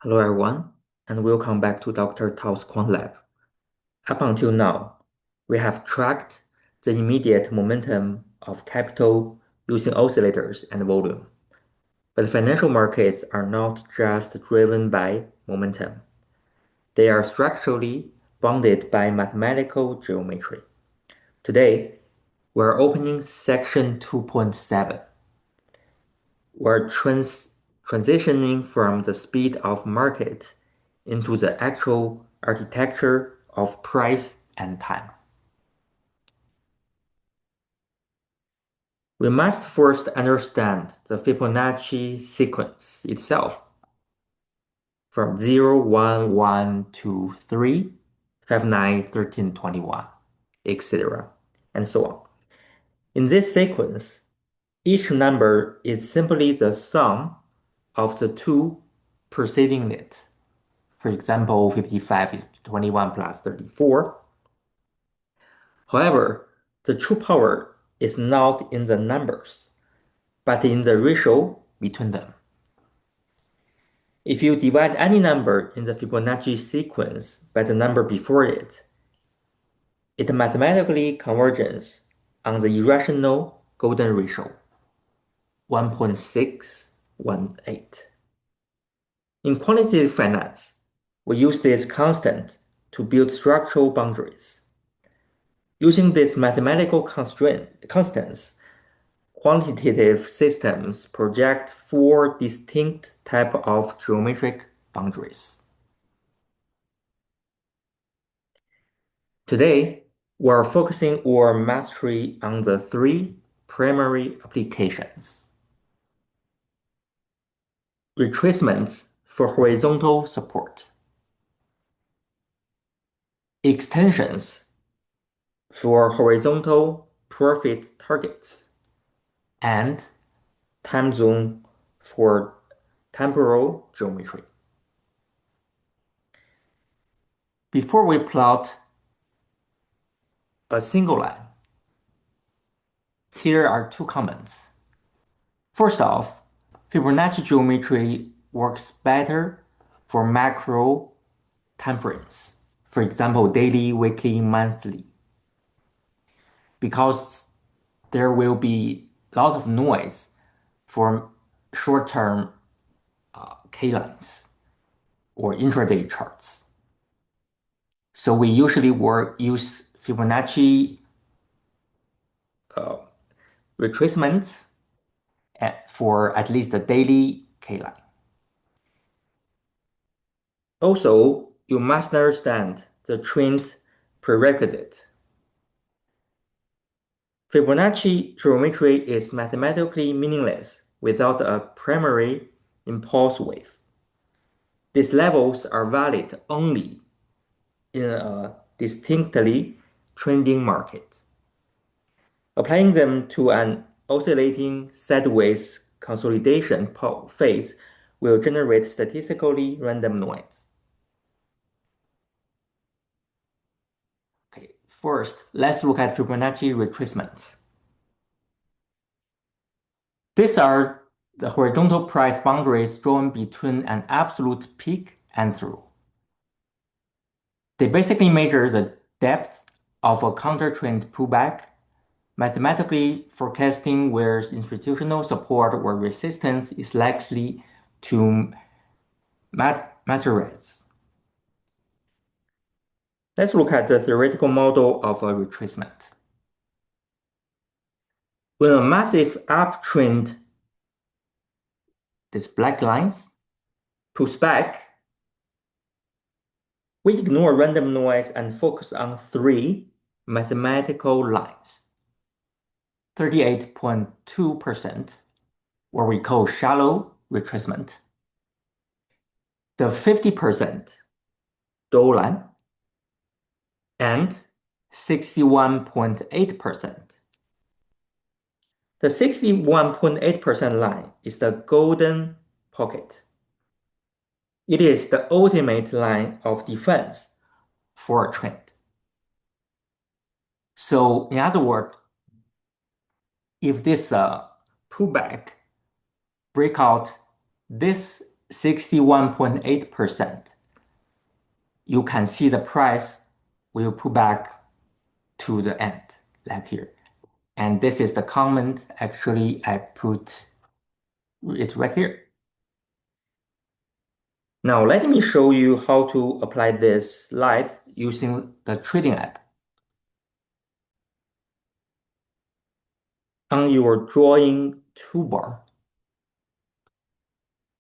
Hello everyone, and welcome back to Dr. Tao's Quant Lab. Up until now, we have tracked the immediate momentum of capital using oscillators and volume. But financial markets are not just driven by momentum. They are structurally bounded by mathematical geometry. Today, we're opening section 2.7. We're transitioning from the speed of market into the actual architecture of price and time. We must first understand the Fibonacci sequence itself from 0, 1, 1, 2, 3, 5, 9, 13, 21, etc., and so on. In this sequence, each number is simply the sum of the two preceding it. For example, 55 is 21 plus 34. However, the true power is not in the numbers, but in the ratio between them. If you divide any number in the Fibonacci sequence by the number before it, it mathematically converges on the irrational golden ratio, 1.618. In quantitative finance, we use this constant to build structural boundaries. Using these mathematical constants, quantitative systems project four distinct types of geometric boundaries. Today, we are focusing our mastery on the three primary applications: retracements for horizontal support, extensions for horizontal profit targets, and time zone for temporal geometry. Before we plot a single line, here are two comments. First off, Fibonacci geometry works better for macro timeframes, for example, daily, weekly, monthly, because there will be a lot of noise for short-term K-lines or intraday charts. So we usually use Fibonacci retracements for at least a daily K-line. Also, you must understand the trend prerequisite. Fibonacci geometry is mathematically meaningless without a primary impulse wave. These levels are valid only in a distinctly trending market. Applying them to an oscillating sideways consolidation phase will generate statistically random noise. Okay, first, let's look at Fibonacci retracements. These are the horizontal price boundaries drawn between an absolute peak and through. They basically measure the depth of a counter-trend pullback, mathematically forecasting where institutional support or resistance is likely to materialize. Let's look at the theoretical model of a retracement. When a massive uptrend, these black lines, pulls back, we ignore random noise and focus on three mathematical lines. 38.2%, what we call shallow retracement. The 50% dough line, and 61.8%. The 61.8% line is the golden pocket. It is the ultimate line of defense for a trend. So in other words, if this pullback break out this 61.8%, you can see the price will pull back to the end, like here. And this is the comment. Actually, I put it right here. Now, let me show you how to apply this live using the trading app. On your drawing toolbar,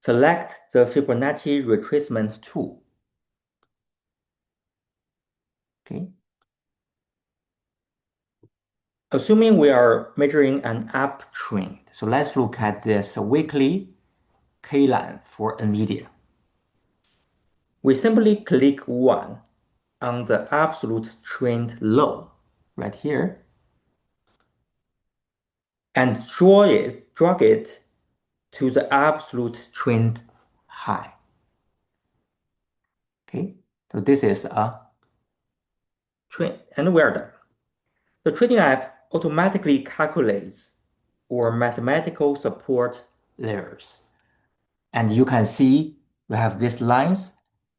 select the Fibonacci Retracement tool. Okay. Assuming we are measuring an uptrend, so let's look at this weekly K line for NVIDIA. We simply click 1 on the absolute trend low right here and drag it to the absolute trend high. Okay, so this is a trend, and we're done. The trading app automatically calculates our mathematical support layers. And you can see we have these lines,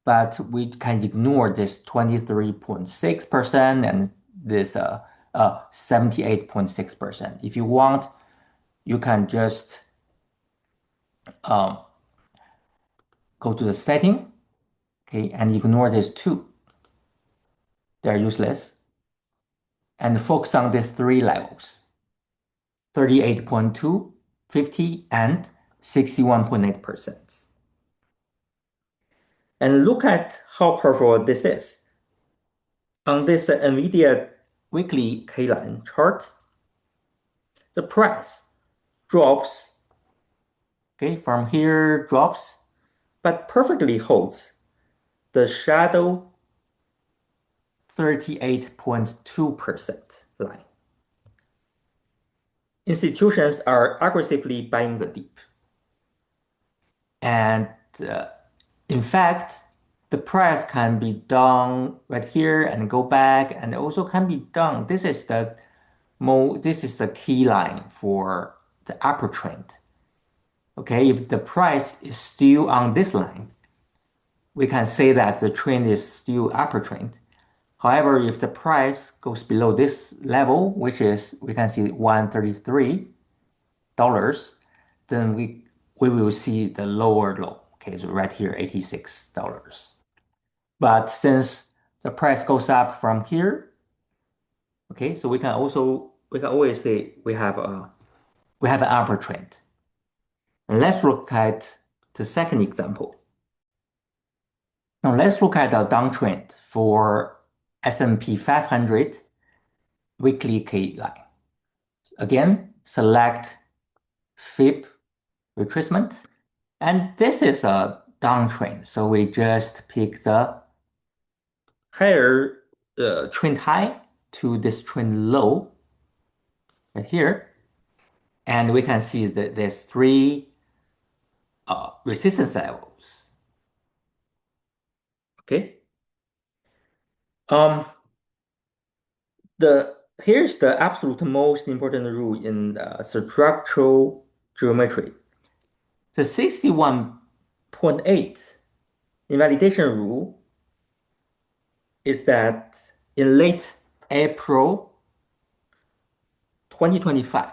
but we can ignore this 23.6% and this 78.6%. If you want, you can just go to the setting, okay, and ignore these two. They're useless. And focus on these three levels, 38.2, 50, and 61.8%. And look at how powerful this is. On this NVIDIA weekly K-line chart, the price drops, okay, from here drops, but perfectly holds the shadow 38.2% line. Institutions are aggressively buying the dip. And in fact, the price can be down right here and go back, and also can be down. This is the key line for the upper trend. Okay, if the price is still on this line, we can say that the trend is still upper trend. However, if the price goes below this level, which is, we can see $133, then we will see the lower low. Okay, so right here, $86. But since the price goes up from here, okay, so we can always say we have an upper trend. And let's look at the second example. Now let's look at the downtrend for S&P 500 weekly K line. Again, select Fib retracement, and this is a downtrend. So we just pick the higher trend high to this trend low right here, and we can see that there's three resistance levels. Okay. Here's the absolute most important rule in structural geometry. The 61.8 invalidation rule is that in late April 2025,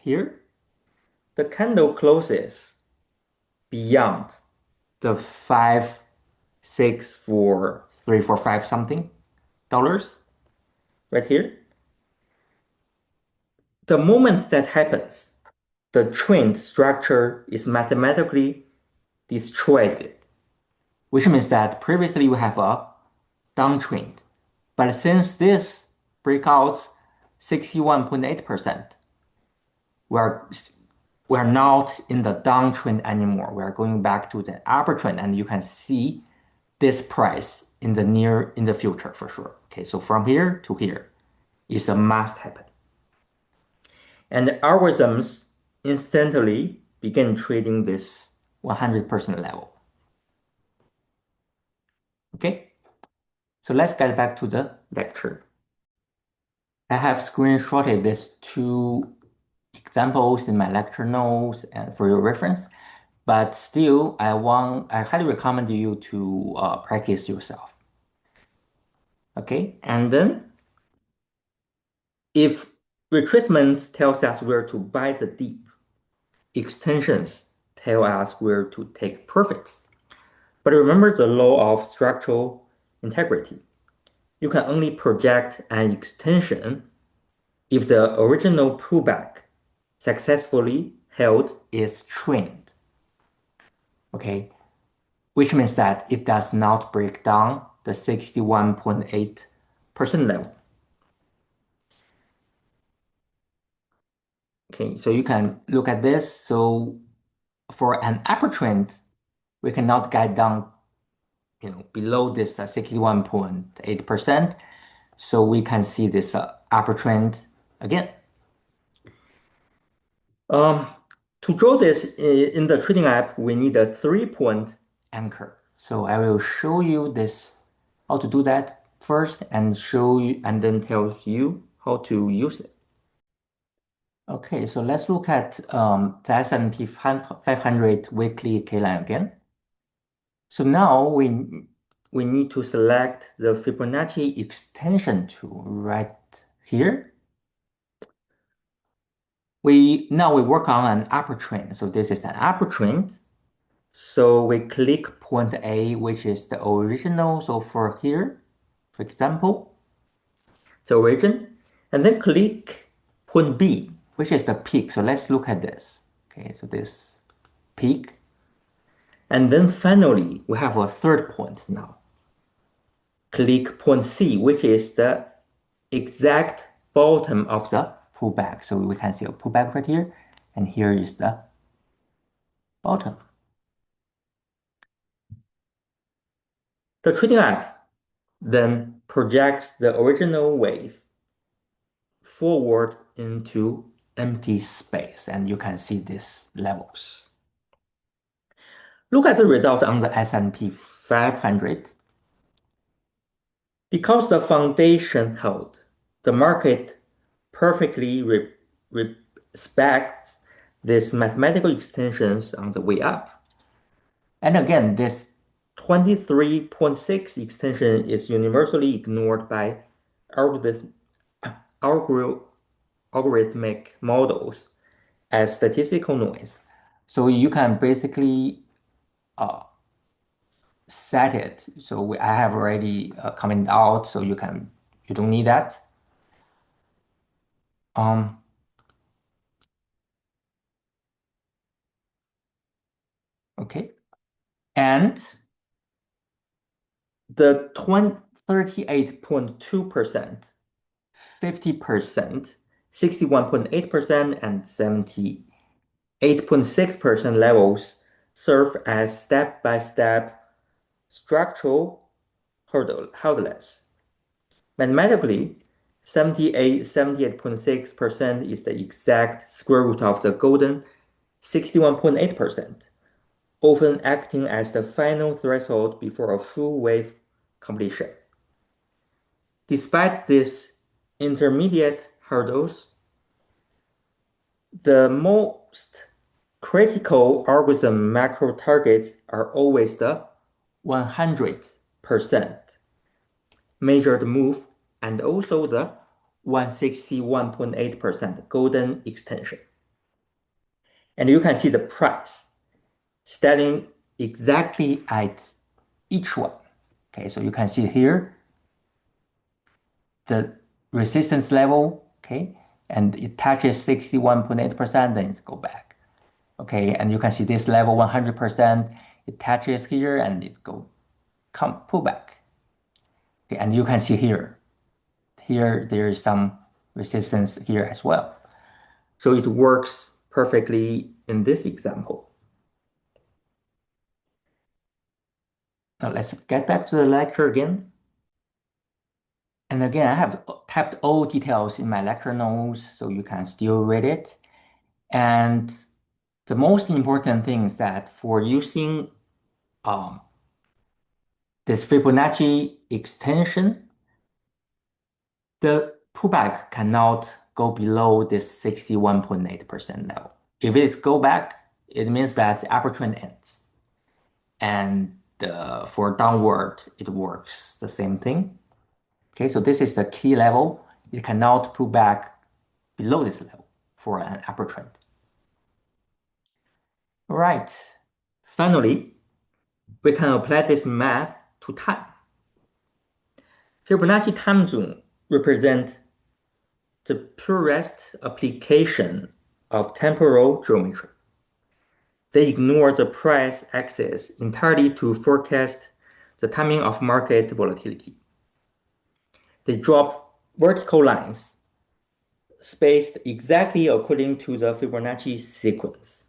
here, the candle closes beyond the 5, 6, 4, 3, 4, 5 something dollars right here. The moment that happens, the trend structure is mathematically destroyed, which means that previously we have a downtrend. But since this breakouts 61.8%, we're not in the downtrend anymore. We're going back to the upper trend, and you can see this price in the future for sure. Okay, so from here to here is a must happen. And the algorithms instantly begin trading this 100% level. Okay, so let's get back to the lecture. I have screenshotted these two examples in my lecture notes and for your reference. but still, I highly recommend you to practice yourself. Okay, and then if retracements tells us where to buy the dip, extensions tell us where to take profits. But remember the law of structural integrity. You can only project an extension if the original pullback successfully held its trend. Okay, which means that it does not break down the 61.8% level. Okay, so you can look at this. So for an upper trend, we cannot get down, below this 61.8%. So we can see this upper trend again. Um, to draw this in the trading app, we need a 3-point anchor. So I will show you this, how to do that first and show you and then tell you how to use it. Okay, so let's look at the S&P 500 weekly K line again. So now we need to select the Fibonacci extension tool right here. Now we work on an upper trend. So this is an upper trend. So we click point A, which is the original. So for here, for example, the origin, and then click point B, which is the peak. So let's look at this. Okay, so this peak. And then finally, we have a third point now. Click point C, which is the exact bottom of the pullback. So we can see a pullback right here, and here is the bottom. The trading app then projects the original wave forward into empty space, and you can see these levels. Look at the result on the S&P 500. Because the foundation held, the market perfectly respects these mathematical extensions on the way up. And again, this 23.6 extension is universally ignored by algorithmic models as statistical noise. So you can basically set it. So I have already commented out, so you don't need that. Um, okay, and the 38.2%, 50%, 61.8%, and 78.6% levels serve as step-by-step structural hurdles. Mathematically, 78.6% is the exact square root of the golden 61.8%, often acting as the final threshold before a full wave completion. Despite these intermediate hurdles, the most critical algorithm macro targets are always the 100% measured move and also the 161.8% golden extension. And you can see the price standing exactly at each one. Okay, so you can see here the resistance level, okay, and it touches 61.8%, then it go back. Okay, and you can see this level 100%, it touches here and it pull back. Okay, and you can see here there is some resistance here as well. So it works perfectly in this example. Now let's get back to the lecture again. And again, I have typed all details in my lecture notes, so you can still read it. And the most important thing is that for using this Fibonacci extension, the pullback cannot go below this 61.8% level. If it go back, it means that the upper trend ends. And for downward, it works the same thing. Okay, so this is the key level. It cannot pull back below this level for an upper trend. All right. Finally, we can apply this math to time. Fibonacci time zone represent the purest application of temporal geometry. They ignore the price axis entirely to forecast the timing of market volatility. They drop vertical lines spaced exactly according to the Fibonacci sequence.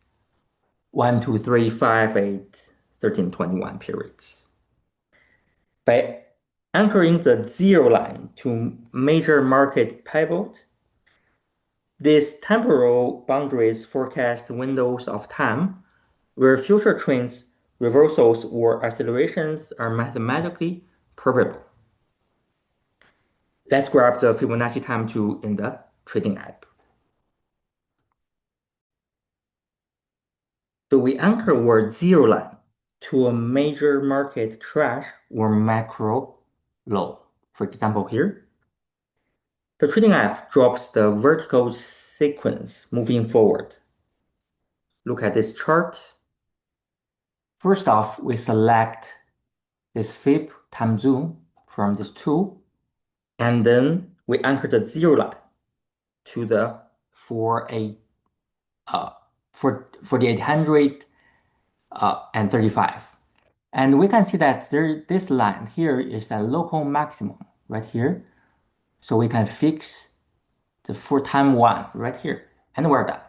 1, 2, 3, 5, 8, 13, 21 periods. By anchoring the zero line to major market pivot, these temporal boundaries forecast windows of time where future trends, reversals, or accelerations are mathematically probable. Let's grab the Fibonacci time tool in the trading app. So we anchor word zero line to a major market crash or macro low. For example, here, the trading app drops the vertical sequence moving forward. Look at this chart. First off, we select this Fib time zone from this tool, and then we anchor the zero line to the 4835. And we can see that this line here is the local maximum right here. So we can fix the 4 time 1 right here, and we're done.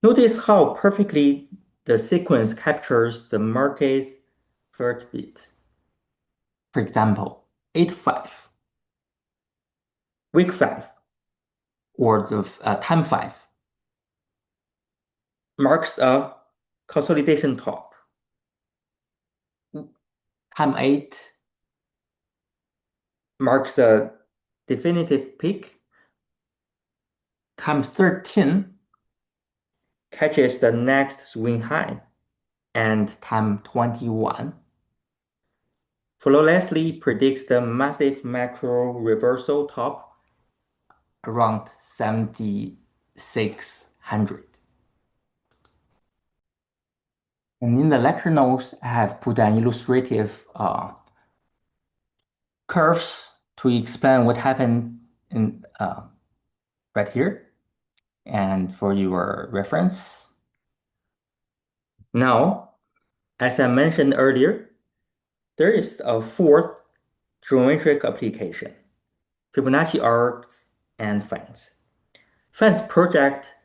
Notice how perfectly the sequence captures the market's heartbeat. For example, 8-5, week 5, or the time 5 marks a consolidation top. Time 8 marks a definitive peak. Time 13 catches the next swing high, and time 21 flawlessly predicts the massive macro reversal top around 7,600. And in the lecture notes, I have put an illustrative curves to explain what happened in right here, and for your reference. Now, as I mentioned earlier, there is a fourth geometric application, Fibonacci arcs and fans. Fans project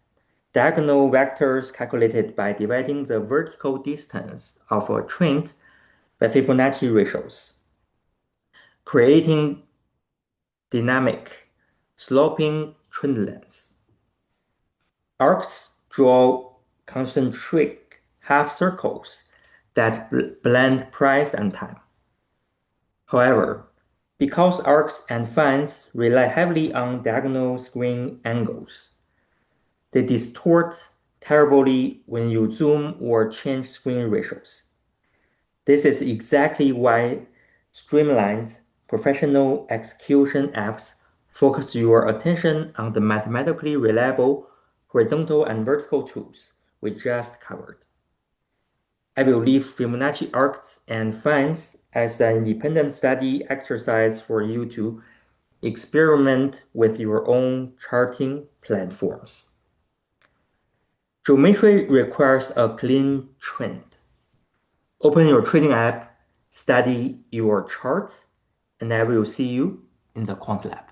diagonal vectors calculated by dividing the vertical distance of a trend by Fibonacci ratios, creating dynamic, sloping trend lines. Arcs draw concentric half circles that blend price and time. However, because arcs and fans rely heavily on diagonal screen angles, they distort terribly when you zoom or change screen ratios. This is exactly why streamlined professional execution apps focus your attention on the mathematically reliable horizontal and vertical tools we just covered. I will leave Fibonacci arcs and fans as an independent study exercise for you to experiment with your own charting platforms. Geometry requires a clean trend. Open your trading app, study your charts, and I will see you in the quant lab.